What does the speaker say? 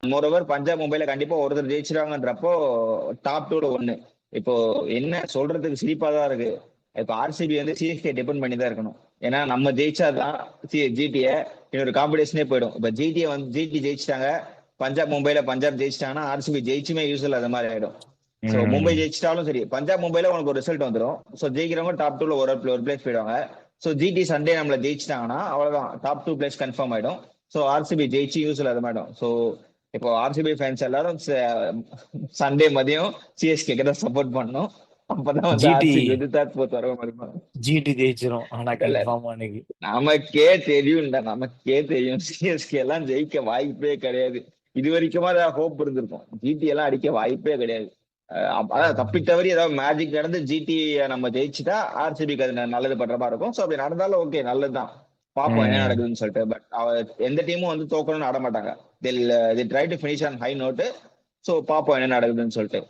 Moreover Punjab மும்பைல கண்டிப்பா ஒருத்தர் ஜெயிச்சிருவாங்கன்றப்போ டாப் 2ல ஒண்ணு. இப்போ என்ன சொல்றதுக்கு சிரிப்பா தான் இருக்கு. இப்ப ஆர்சிபி வந்து சிஎஸ்கே டிபெண்ட் பண்ணி தான் இருக்கணும். ஏன்னா நம்ம ஜெயிச்சாதான் ஜிடிய இன்னொரு காம்படிஷனே போயிடும். இப்ப ஜிடியை வந்து ஜிடி ஜெயிச்சிட்டாங்க, பஞ்சாப் மும்பைல பஞ்சாப் ஜெயிச்சிட்டாங்கன்னா ஆர்சிபி ஜெயிச்சுமே யூஸ்வல் அது மாதிரி ஆயிடும். சோ மும்பை ஜெயிச்சிட்டாலும் சரி, பஞ்சாப் மும்பைல உனக்கு ஒரு ரிசல்ட் வந்துடும். சோ ஜெயிக்கிறவங்க டாப் 2ல ஒரு பிளேஸ் போயிடுவாங்க. சோ ஜிடி சண்டே நம்மள ஜெயிச்சிட்டாங்கன்னா அவ்வளவுதான், டாப் 2 பிளேஸ் கன்ஃபார்ம் ஆயிடும். சோ ஆர்சிபி ஜெயிச்சு யூஸ்வல் அது மாட்டோம். சோ இப்போ ஆர்சிபி ஃபேன்ஸ் எல்லாரும் சண்டே மதியம் சிஎஸ்கே தான் சப்போர்ட் பண்ணணும். அப்பதான் வந்து ஜிடி ஆர்சிபி வந்து தேர்ட் ஃபோர்த் வர மாதிரி. ஜிடி ஜெயிச்சிரும் ஆனா இல்ல, கன்ஃபார்ம் அன்னைக்கு. நமக்கே தெரியும்டா, நமக்கே தெரியும் சிஎஸ்கே எல்லாம் ஜெயிக்க வாய்ப்பே கிடையாது. இது வரைக்குமா ஏதாவது ஹோப் இருந்திருக்கும், ஜிடி எல்லாம் அடிக்க வாய்ப்பே கிடையாது. அதான் தப்பி தவறி ஏதாவது மேஜிக் நடந்து ஜிடி நம்ம ஜெயிச்சுட்டா ஆர்சிபிக்கு அது நல்லது பண்ற மாதிரி இருக்கும். சோ அப்படி நடந்தாலும் ஓகே, நல்லதுதான். பாப்போம் என்ன நடக்குதுன்னு சொல்லிட்டு. பட் எந்த டீமும் வந்து தோக்கணும்னு ஆட மாட்டாங்க. They try to finish on high note. So பாப்போம் என்ன நடக்குதுன்னு சொல்லிட்டு.